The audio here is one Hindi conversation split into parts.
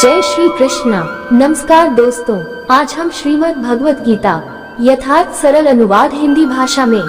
जय श्री कृष्णा। नमस्कार दोस्तों, आज हम श्रीमद् भगवत गीता यथार्थ सरल अनुवाद हिंदी भाषा में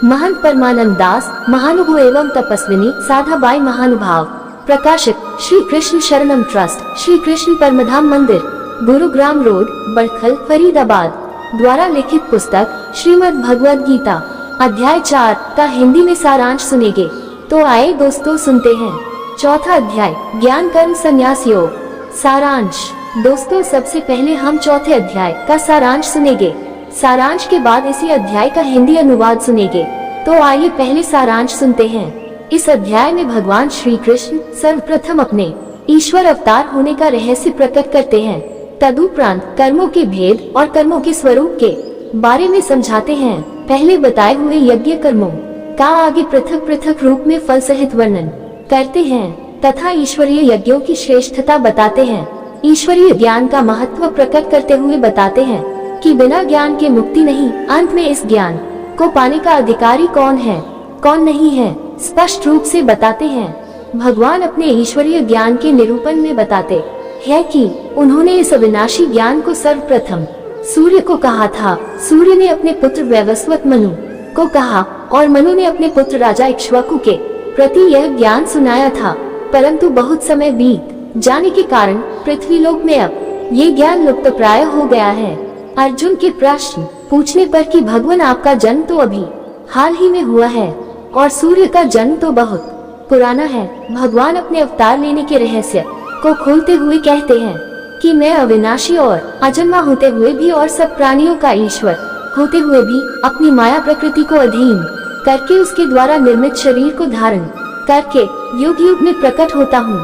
महंत परमानंद दास महानुभव एवं तपस्विनी साधाबाई महानुभाव, प्रकाशित श्री कृष्ण शरणम ट्रस्ट, श्री कृष्ण परमधाम मंदिर, गुरुग्राम रोड, बड़खल, फरीदाबाद द्वारा लिखित पुस्तक श्रीमद् भगवत गीता अध्याय 4 का हिंदी में सारांश सुनेंगे। तो आए दोस्तों सुनते हैं। चौथा अध्याय, ज्ञान कर्म संन्यास योग। सारांश। दोस्तों, सबसे पहले हम चौथे अध्याय का सारांश सुनेंगे। सारांश के बाद इसी अध्याय का हिंदी अनुवाद सुनेंगे। तो आइए पहले सारांश सुनते हैं। इस अध्याय में भगवान श्री कृष्ण सर्वप्रथम अपने ईश्वर अवतार होने का रहस्य प्रकट करते हैं। तदुपरांत कर्मों के भेद और कर्मों के स्वरूप के बारे में समझाते हैं। पहले बताए हुए यज्ञ कर्मों का आगे पृथक पृथक रूप में फल सहित वर्णन करते हैं तथा ईश्वरीय यज्ञों की श्रेष्ठता बताते हैं। ईश्वरीय ज्ञान का महत्व प्रकट करते हुए बताते हैं कि बिना ज्ञान के मुक्ति नहीं। अंत में इस ज्ञान को पाने का अधिकारी कौन है, कौन नहीं है, स्पष्ट रूप से बताते हैं। भगवान अपने ईश्वरीय ज्ञान के निरूपण में बताते हैं कि उन्होंने इस अविनाशी ज्ञान को सर्वप्रथम सूर्य को कहा था। सूर्य ने अपने पुत्र वैवस्वत मनु को कहा और मनु ने अपने पुत्र राजा इक्ष्वाकु के प्रति यह ज्ञान सुनाया था। परंतु बहुत समय बीत जाने के कारण पृथ्वीलोक में अब ये ज्ञान लुप्त प्राय हो गया है। अर्जुन के प्रश्न पूछने पर कि भगवान आपका जन्म तो अभी हाल ही में हुआ है और सूर्य का जन्म तो बहुत पुराना है। भगवान अपने अवतार लेने के रहस्य को खोलते हुए कहते हैं कि मैं अविनाशी और अजन्मा होते हुए भी और सब प्राणियों का ईश्वर होते हुए भी अपनी माया प्रकृति को अधीन करके उसके द्वारा निर्मित शरीर को धारण करके युग युग में प्रकट होता हूँ।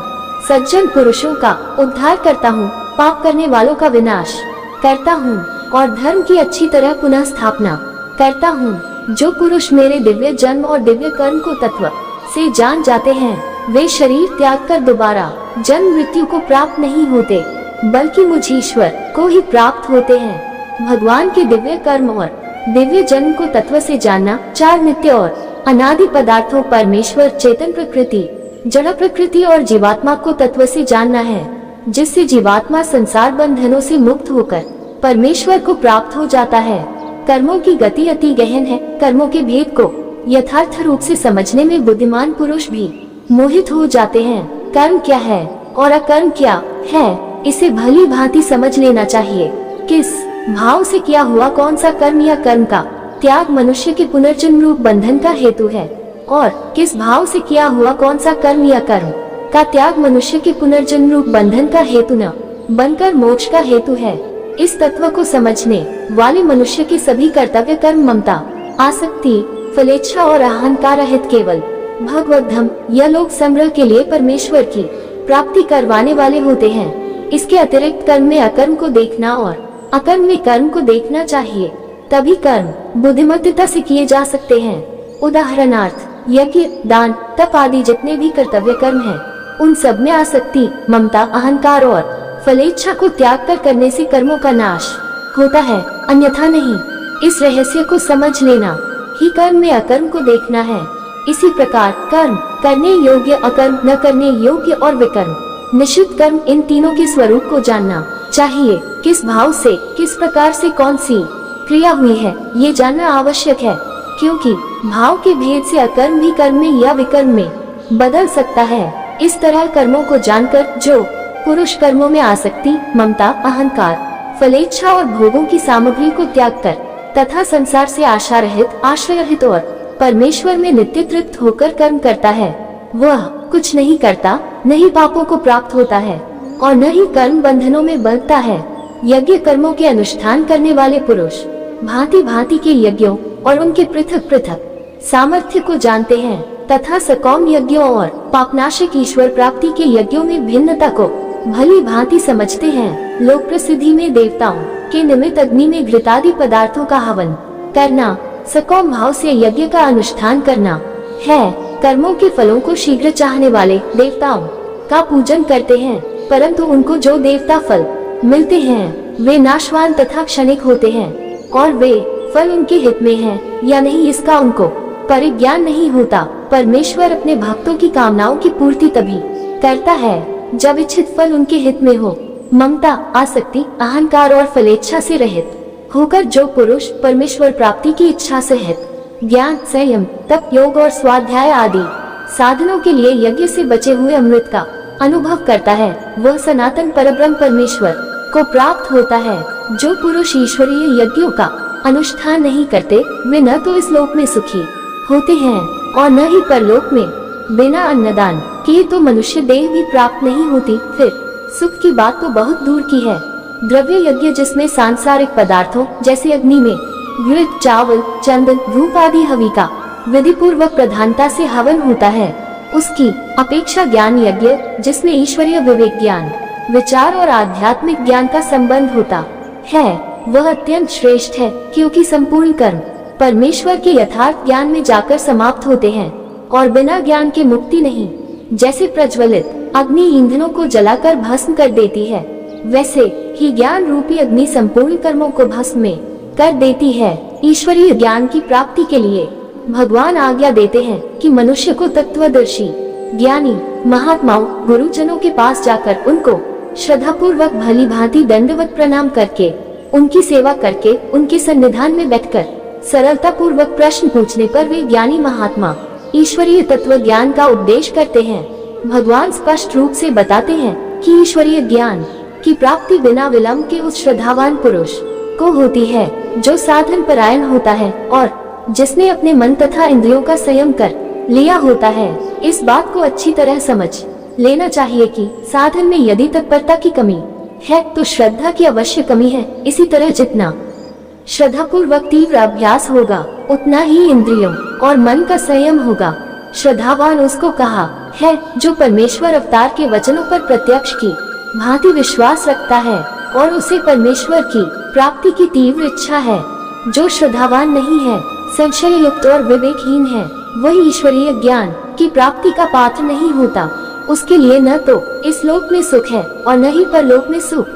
सज्जन पुरुषों का उद्धार करता हूँ, पाप करने वालों का विनाश करता हूँ और धर्म की अच्छी तरह पुनः स्थापना करता हूँ। जो पुरुष मेरे दिव्य जन्म और दिव्य कर्म को तत्व से जान जाते हैं वे शरीर त्याग कर दोबारा जन्म मृत्यु को प्राप्त नहीं होते बल्कि मुझ ईश्वर को ही प्राप्त होते हैं। भगवान के दिव्य कर्म और दिव्य जन्म को तत्व से जानना चार नित्य और अनादि पदार्थों परमेश्वर, चेतन प्रकृति, जड़ प्रकृति और जीवात्मा को तत्व से जानना है, जिससे जीवात्मा संसार बंधनों से मुक्त होकर परमेश्वर को प्राप्त हो जाता है। कर्मों की गति अति गहन है। कर्मों के भेद को यथार्थ रूप से समझने में बुद्धिमान पुरुष भी मोहित हो जाते हैं। कर्म क्या है और अकर्म क्या है, इसे भली भांति समझ लेना चाहिए। किस भाव से किया हुआ कौन सा कर्म या कर्म का त्याग मनुष्य के पुनर्जन्म रूप बंधन का हेतु है और किस भाव से किया हुआ कौन सा कर्म या कर्म का त्याग मनुष्य के पुनर्जन्म रूप बंधन का हेतु न बनकर मोक्ष का हेतु है। इस तत्व को समझने वाले मनुष्य के सभी कर्तव्य कर्म ममता, आसक्ति, फलेच्छा और अहंकार रहित केवल भगवत धाम या लोक संग्रह के लिए परमेश्वर की प्राप्ति करवाने वाले होते हैं। इसके अतिरिक्त कर्म में अकर्म को देखना और अकर्म में कर्म को देखना चाहिए, तभी कर्म बुद्धिमत्ता से किए जा सकते हैं। उदाहरणार्थ, यज्ञ, दान, तप आदि जितने भी कर्तव्य कर्म हैं, उन सब में आसक्ति, ममता, अहंकार और फलेच्छा को त्याग कर करने से कर्मों का नाश होता है, अन्यथा नहीं। इस रहस्य को समझ लेना ही कर्म में अकर्म को देखना है। इसी प्रकार कर्म करने योग्य, अकर्म न करने योग्य और विकर्म निषिद्ध कर्म, इन तीनों के स्वरूप को जानना चाहिए। किस भाव से, किस प्रकार से कौन सी क्रिया हुई है, ये जानना आवश्यक है, क्योंकि भाव के भेद से अकर्म भी कर्म में या विकर्म में बदल सकता है। इस तरह कर्मों को जानकर जो पुरुष कर्मों में आसक्ति, ममता, अहंकार, फलेच्छा और भोगों की सामग्री को त्याग कर तथा संसार से आशा रहित, आश्रय रहित और परमेश्वर में नित्य तृप्त होकर कर्म करता है, वह कुछ नहीं करता, न ही पापों को प्राप्त होता है और न ही कर्म बंधनों में बंधता है। यज्ञ कर्मों के अनुष्ठान करने वाले पुरुष भांति भांति के यज्ञों और उनके पृथक पृथक सामर्थ्य को जानते हैं तथा सकौम यज्ञों और पापनाशक ईश्वर प्राप्ति के यज्ञों में भिन्नता को भली भांति समझते हैं। लोक प्रसिद्धि में देवताओं के निमित्त अग्नि में घृतादि पदार्थों का हवन करना सकौम भाव से यज्ञ का अनुष्ठान करना है। कर्मों के फलों को शीघ्र चाहने वाले देवताओं का पूजन करते हैं, परंतु उनको जो देवता फल मिलते हैं वे नाशवान तथा क्षणिक होते हैं और वे फल उनके हित में है या नहीं इसका उनको परिज्ञान नहीं होता। परमेश्वर अपने भक्तों की कामनाओं की पूर्ति तभी करता है जब इच्छित फल उनके हित में हो। ममता, आसक्ति, अहंकार और फलेच्छा से रहित होकर जो पुरुष परमेश्वर प्राप्ति की इच्छा से हित, ज्ञान, संयम, तप, योग और स्वाध्याय आदि साधनों के लिए यज्ञ से बचे हुए अमृत का अनुभव करता है, वह सनातन परब्रह्म परमेश्वर को प्राप्त होता है। जो पुरुष ईश्वरीय यज्ञों का अनुष्ठान नहीं करते, वे न तो इस लोक में सुखी होते हैं और न ही परलोक में। बिना अन्नदान किए तो मनुष्य देह भी प्राप्त नहीं होती, फिर सुख की बात तो बहुत दूर की है। द्रव्य यज्ञ जिसमें सांसारिक पदार्थों जैसे अग्नि में घृत, चावल, चंदन, धूप आदि हवि का विधि पूर्वक प्रधानता से हवन होता है, उसकी अपेक्षा ज्ञान यज्ञ जिसमें ईश्वरीय विवेक ज्ञान, विचार और आध्यात्मिक ज्ञान का संबंध होता है, वह अत्यंत श्रेष्ठ है, क्योंकि संपूर्ण कर्म परमेश्वर के यथार्थ ज्ञान में जाकर समाप्त होते हैं और बिना ज्ञान के मुक्ति नहीं। जैसे प्रज्वलित अग्नि ईंधनों को जलाकर भस्म कर देती है, वैसे ही ज्ञान रूपी अग्नि संपूर्ण कर्मों को भस्म में कर देती है। ईश्वरीय ज्ञान की प्राप्ति के लिए भगवान आज्ञा देते हैं कि मनुष्य को तत्वदर्शी ज्ञानी महात्माओं गुरुजनों के पास जाकर उनको श्रद्धा पूर्वक भली भांति दंडवत प्रणाम करके, उनकी सेवा करके, उनके सन्निधान में बैठकर सरलता पूर्वक प्रश्न पूछने पर वे ज्ञानी महात्मा ईश्वरीय तत्व ज्ञान का उपदेश करते हैं। भगवान स्पष्ट रूप से बताते हैं कि ईश्वरीय ज्ञान की प्राप्ति बिना विलंब के उस श्रद्धावान पुरुष को होती है जो साधन परायण होता है और जिसने अपने मन तथा इंद्रियों का संयम कर लिया होता है। इस बात को अच्छी तरह समझ लेना चाहिए कि साधन में यदि तत्परता की कमी है तो श्रद्धा की अवश्य कमी है। इसी तरह जितना श्रद्धा पूर्वक तीव्र अभ्यास होगा, उतना ही इंद्रियों और मन का संयम होगा। श्रद्धावान उसको कहा है जो परमेश्वर अवतार के वचनों पर प्रत्यक्ष की भांति विश्वास रखता है और उसे परमेश्वर की प्राप्ति की तीव्र इच्छा है। जो श्रद्धावान नहीं है, संशय युक्त और विवेकहीन है, वही ईश्वरीय ज्ञान की प्राप्ति का पात्र नहीं होता। उसके लिए न तो इस लोक में सुख है और न ही परलोक में सुख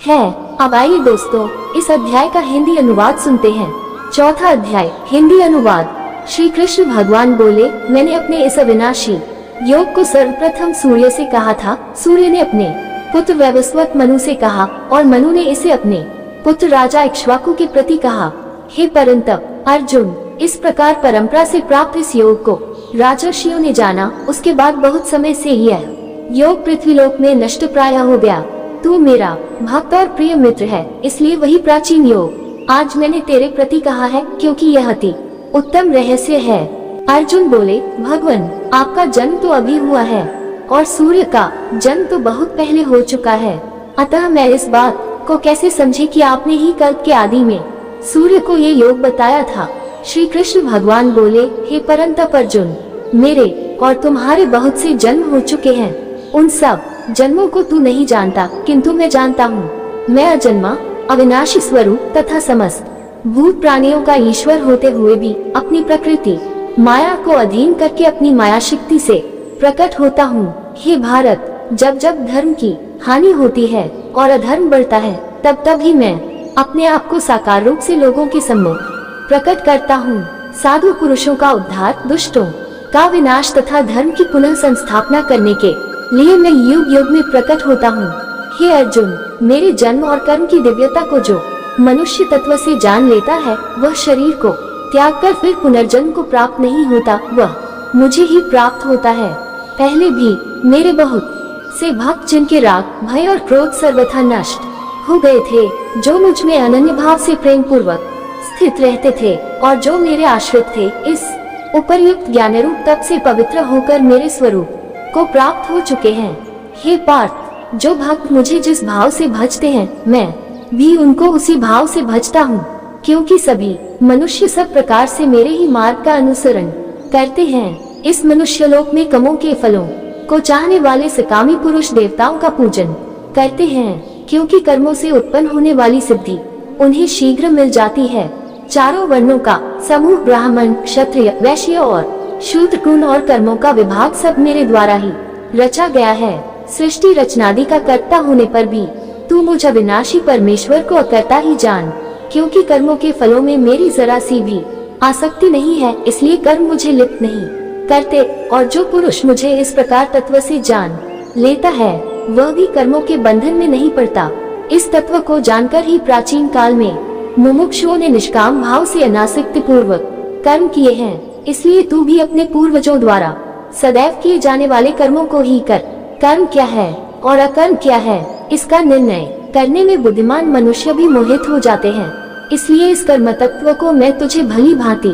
है। अब आइए दोस्तों, इस अध्याय का हिंदी अनुवाद सुनते हैं। चौथा अध्याय, हिंदी अनुवाद। श्री कृष्ण भगवान बोले, मैंने अपने इस अविनाशी योग को सर्वप्रथम सूर्य से कहा था। सूर्य ने अपने पुत्र वैवस्वत मनु से कहा और मनु ने इसे अपने पुत्र राजा इक्ष्वाकु के प्रति कहा। हे परंतप अर्जुन, इस प्रकार परंपरा से प्राप्त इस योग को राजर्षियों ने जाना। उसके बाद बहुत समय से यह योग पृथ्वीलोक में नष्ट प्राय हो गया। तू मेरा भक्त और प्रिय मित्र है, इसलिए वही प्राचीन योग आज मैंने तेरे प्रति कहा है, क्योंकि यह अति उत्तम रहस्य है। अर्जुन बोले, भगवान, आपका जन्म तो अभी हुआ है और सूर्य का जन्म तो बहुत पहले हो चुका है, अतः मैं इस बात को कैसे समझे कि आपने ही कल्प के आदि में सूर्य को ये योग बताया था। श्री कृष्ण भगवान बोले, हे परंतप अर्जुन, मेरे और तुम्हारे बहुत से जन्म हो चुके हैं। उन सब जन्मों को तू नहीं जानता, किंतु मैं जानता हूँ। मैं अजन्मा अविनाशी स्वरूप तथा समस्त भूत प्राणियों का ईश्वर होते हुए भी अपनी प्रकृति माया को अधीन करके अपनी माया शक्ति से प्रकट होता हूँ। हे भारत, जब जब धर्म की हानि होती है और अधर्म बढ़ता है, तब तब ही मैं अपने आप को साकार रूप से लोगों के सम्मुख प्रकट करता हूँ। साधु पुरुषों का उद्धार, दुष्टों का विनाश तथा धर्म की पुनः संस्थापना करने के लिए मैं युग युग में प्रकट होता हूँ। हे अर्जुन, मेरे जन्म और कर्म की दिव्यता को जो मनुष्य तत्व से जान लेता है, वह शरीर को त्याग कर फिर पुनर्जन्म को प्राप्त नहीं होता, वह मुझे ही प्राप्त होता है। पहले भी मेरे बहुत से भक्त जिनके राग, भय और क्रोध सर्वथा नष्ट हो गए थे, जो मुझ में अनन्य भाव से प्रेम पूर्वक स्थित रहते थे और जो मेरे आश्रित थे, इस उपर्युक्त ज्ञान रूप तप से पवित्र होकर मेरे स्वरूप को प्राप्त हो चुके हैं। हे पार्थ, जो भक्त मुझे जिस भाव से भजते हैं, मैं भी उनको उसी भाव से भजता हूँ, क्योंकि सभी मनुष्य सब प्रकार से मेरे ही मार्ग का अनुसरण करते हैं। इस मनुष्य लोक में कामों के फलों को चाहने वाले सकामी पुरुष देवताओं का पूजन करते हैं, क्योंकि कर्मों से उत्पन्न होने वाली सिद्धि उन्हें शीघ्र मिल जाती है। चारों वर्णों का समूह, ब्राह्मण, क्षत्रिय, वैश्य और शूद्र गुण और कर्मों का विभाग सब मेरे द्वारा ही रचा गया है। सृष्टि रचनादि का कर्ता होने पर भी तू मुझ अविनाशी परमेश्वर को अकर्ता ही जान, क्योंकि कर्मों के फलों में मेरी जरा सी भी आसक्ति नहीं है, इसलिए कर्म मुझे लिप्त नहीं करते। और जो पुरुष मुझे इस प्रकार तत्व से जान लेता है, वह भी कर्मों के बंधन में नहीं पड़ता। इस तत्व को जानकर ही प्राचीन काल में मुमुक्षुओं ने निष्काम भाव से अनासक्ति पूर्वक कर्म किए हैं। इसलिए तू भी अपने पूर्वजों द्वारा सदैव किए जाने वाले कर्मों को ही कर। कर्म क्या है और अकर्म क्या है, इसका निर्णय करने में बुद्धिमान मनुष्य भी मोहित हो जाते हैं। इसलिए इस कर्म तत्व को मैं तुझे भली भांति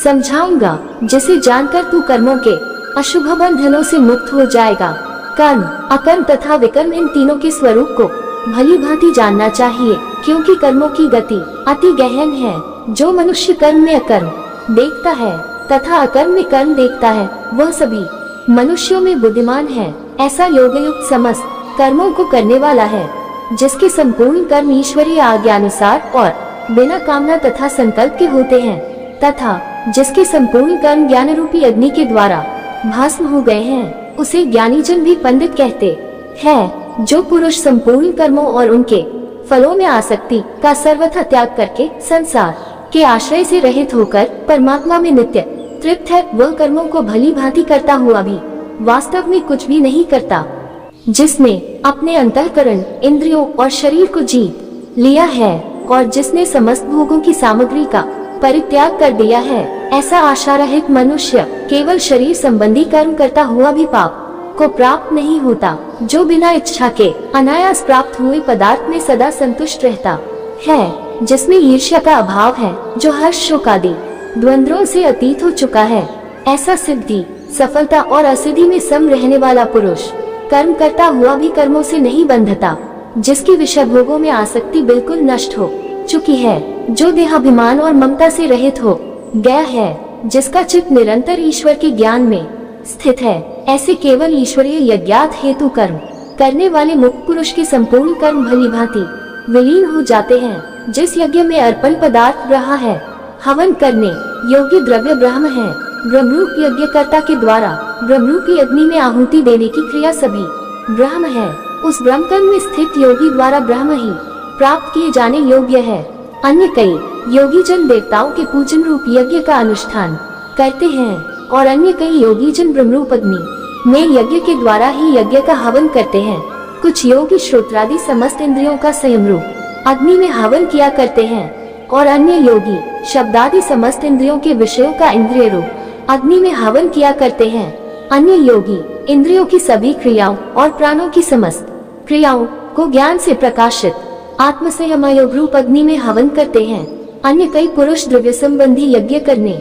समझाऊंगा, जिसे जानकर तू कर्मों के अशुभ बंधनों से मुक्त हो जाएगा। कर्म, अकर्म तथा विकर्म, इन तीनों के स्वरूप को भली भांति जानना चाहिए, क्योंकि कर्मों की गति अति गहन है। जो मनुष्य कर्म में अकर्म देखता है तथा अकर्म में कर्म देखता है, वह सभी मनुष्यों में बुद्धिमान है। ऐसा योगयुक्त समस्त कर्मों को करने वाला है, जिसके संपूर्ण कर्म ईश्वरीय आज्ञानुसार और बिना कामना तथा संकल्प के होते हैं, तथा जिसके संपूर्ण कर्म ज्ञान रूपी अग्नि के द्वारा भस्म हो गए हैं, उसे ज्ञानी जन भी पंडित कहते हैं। जो पुरुष संपूर्ण कर्मों और उनके फलों में आसक्ति का सर्वथा त्याग करके संसार के आश्रय से रहित होकर परमात्मा में नित्य तृप्त है, वह कर्मों को भली भांति करता हुआ भी वास्तव में कुछ भी नहीं करता। जिसने अपने अंतःकरण, इंद्रियों और शरीर को जीत लिया है और जिसने समस्त भोगों की सामग्री का परित्याग कर दिया है, ऐसा आशा रहित मनुष्य केवल शरीर संबंधी कर्म करता हुआ भी पाप को प्राप्त नहीं होता। जो बिना इच्छा के अनायास प्राप्त हुए पदार्थ में सदा संतुष्ट रहता है, जिसमें ईर्ष्या का अभाव है, जो हर्ष शोक आदि द्वंद्वों से अतीत हो चुका है, ऐसा सिद्धि, सफलता और असिद्धि में सम रहने वाला पुरुष कर्म करता हुआ भी कर्मों से नहीं बंधता। जिसकी विषय भोगों में आसक्ति बिल्कुल नष्ट हो चुकी है, जो देहाभिमान और ममता से रहित हो गया है, जिसका चित्त निरंतर ईश्वर के ज्ञान में स्थित है, ऐसे केवल ईश्वरीय यज्ञात हेतु कर्म करने वाले मुक्त पुरुष के संपूर्ण कर्म भली भांति विलीन हो जाते हैं। जिस यज्ञ में अर्पण पदार्थ रहा है, हवन करने योग्य द्रव्य ब्रह्म है। ब्रह्मरूप यज्ञकर्ता के द्वारा ब्रह्मरूपी अग्नि में आहुति देने की क्रिया सभी ब्रह्म है। उस ब्रह्म कर्म में स्थित योगी द्वारा ब्रह्म ही प्राप्त किए जाने योग्य है। अन्य कई योगी जन देवताओं के पूजन रूप यज्ञ का अनुष्ठान करते हैं और अन्य कई योगी जन ब्रह्मरूप अग्नि में यज्ञ के द्वारा ही यज्ञ का हवन करते हैं। कुछ योगी श्रोत्रादि समस्त इंद्रियों का संयम रूप अग्नि में हवन किया करते हैं और अन्य योगी शब्दादि समस्त इंद्रियों के विषयों का इंद्रिय रूप अग्नि में हवन किया करते हैं। अन्य योगी इंद्रियों की सभी क्रियाओं और प्राणों की समस्त क्रियाओं को ज्ञान से प्रकाशित आत्म संयम योग रूप अग्नि में हवन करते हैं। अन्य कई पुरुष द्रव्य संबंधी यज्ञ करने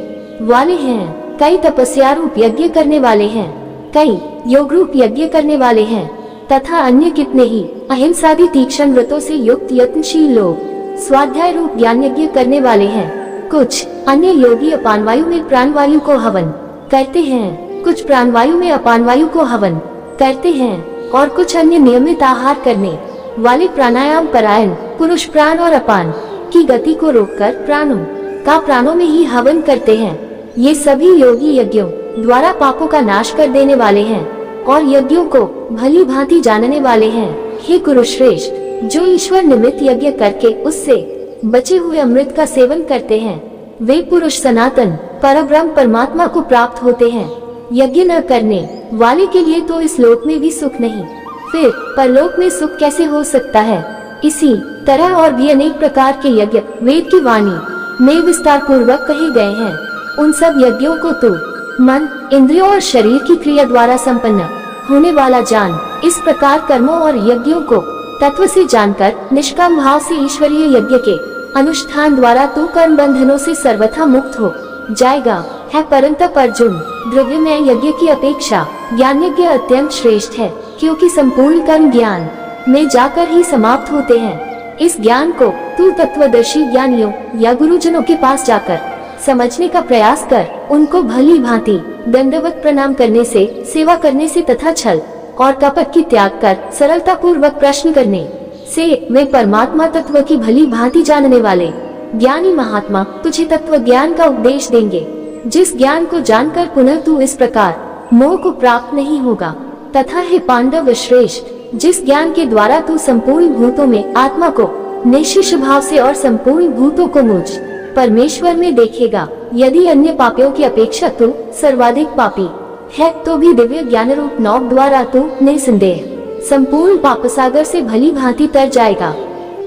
वाले हैं, कई तपस्या रूप यज्ञ करने वाले हैं, कई योग रूप यज्ञ करने वाले हैं, तथा अन्य कितने ही अहिंसादि तीक्ष्ण व्रतों से युक्त यत्नशील लोग स्वाध्याय रूप ज्ञान यज्ञ करने वाले हैं। कुछ अन्य योगी अपान वायु में प्राण वायु को हवन करते हैं, कुछ प्राण वायु में अपान वायु को हवन करते हैं और कुछ अन्य नियमित आहार करने वाले प्राणायाम परायण पुरुष प्राण और अपान की गति को रोककर प्राणों का प्राणों में ही हवन करते हैं। ये सभी योगी यज्ञों द्वारा पापों का नाश कर देने वाले हैं और यज्ञों को भली भांति जानने वाले हैं। हे कुरुश्रेष्ठ, जो ईश्वर निमित्त यज्ञ करके उससे बचे हुए अमृत का सेवन करते हैं, वे पुरुष सनातन परब्रह्म परमात्मा को प्राप्त होते हैं। यज्ञ न करने वाले के लिए तो इस लोक में भी सुख नहीं, फिर परलोक में सुख कैसे हो सकता है। इसी तरह और भी अनेक प्रकार के यज्ञ वेद की वाणी में विस्तार पूर्वक कहे गए हैं। उन सब यज्ञों को तू मन, इंद्रियों और शरीर की क्रिया द्वारा संपन्न होने वाला जान। इस प्रकार कर्मों और यज्ञों को तत्व से जानकर निष्काम भाव से ईश्वरीय यज्ञ के अनुष्ठान द्वारा तू कर्म बंधनों से सर्वथा मुक्त हो जाएगा। है परंतप अर्जुन, द्रव्यमय यज्ञ की अपेक्षा ज्ञान यज्ञ अत्यंत श्रेष्ठ है, क्योंकि संपूर्ण कर्म ज्ञान में जाकर ही समाप्त होते हैं। इस ज्ञान को तू तत्वदर्शी ज्ञानियों या गुरुजनों के पास जाकर समझने का प्रयास कर। उनको भली भांति दंडवत प्रणाम करने से, सेवा करने से तथा छल और कपट की त्याग कर सरलता पूर्वक प्रश्न करने से वे परमात्मा तत्व की भली भांति जानने वाले ज्ञानी महात्मा तुझे तत्व ज्ञान का उपदेश देंगे, जिस ज्ञान को जानकर पुनः तू इस प्रकार मोह को प्राप्त नहीं होगा। तथा हे पांडव श्रेष्ठ, जिस ज्ञान के द्वारा तू संपूर्ण भूतों में आत्मा को निश्चित भाव से और संपूर्ण भूतों को मुझ परमेश्वर में देखेगा, यदि अन्य पापियों की अपेक्षा तू सर्वाधिक पापी है, तो भी दिव्य ज्ञान रूप नौक द्वारा तू निसंदेह संपूर्ण पापसागर से भली भांति तर जाएगा।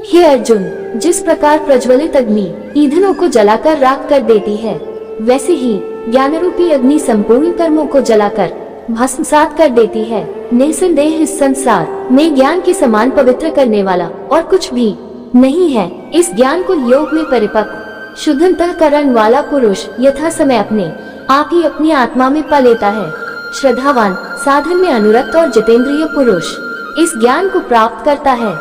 हे अर्जुन, जिस प्रकार प्रज्वलित अग्नि ईंधनों को जलाकर राख कर देती है, वैसे ही ज्ञान रूपी अग्नि संपूर्ण कर्मों को जलाकर भस्मसात कर देती है। निसंदेह इस संसार में ज्ञान के समान पवित्र करने वाला और कुछ भी नहीं है। इस ज्ञान को योग में परिपक्व शुद्ध अंतःकरण वाला पुरुष यथा समय अपने आप ही अपनी आत्मा में पा लेता है। श्रद्धावान, साधन में अनुरक्त और जितेंद्रिय पुरुष इस ज्ञान को प्राप्त करता है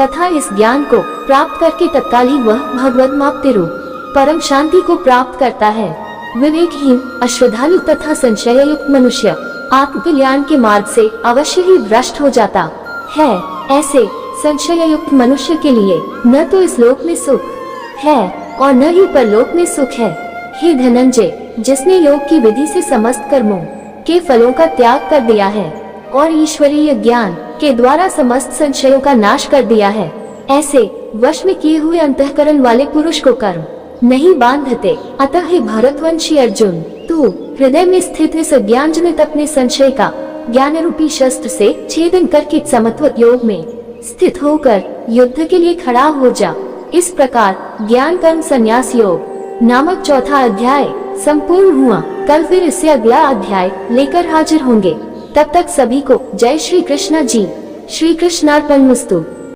तथा इस ज्ञान को प्राप्त करके तत्काल ही वह भगवद्माप्ति रूप परम शांति को प्राप्त करता है। विवेकहीन, अश्रद्धालु तथा संशय युक्त मनुष्य आत्मकल्याण के मार्ग से अवश्य ही भ्रष्ट हो जाता है। ऐसे संशय युक्त मनुष्य के लिए न तो इस लोक में सुख है और न ही परलोक में सुख है। हे धनंजय, जिसने योग की विधि से समस्त कर्मों के फलों का त्याग कर दिया है और ईश्वरीय ज्ञान के द्वारा समस्त संशयों का नाश कर दिया है, ऐसे वश में किए हुए अंतःकरण वाले पुरुष को कर्म नहीं बांधते। अतः हे भरतवंशी अर्जुन, तू हृदय में स्थित इस अज्ञान जनित अपने संशय का ज्ञान रूपी शस्त्र से छेदन करके समत्व योग में स्थित होकर युद्ध के लिए खड़ा हो जा। इस प्रकार ज्ञान कर्म संन्यास योग नामक चौथा अध्याय संपूर्ण हुआ। कल फिर इससे अगला अध्याय लेकर हाजिर होंगे। तब तक सभी को जय श्री कृष्ण जी। श्री कृष्णार्पणमस्तु।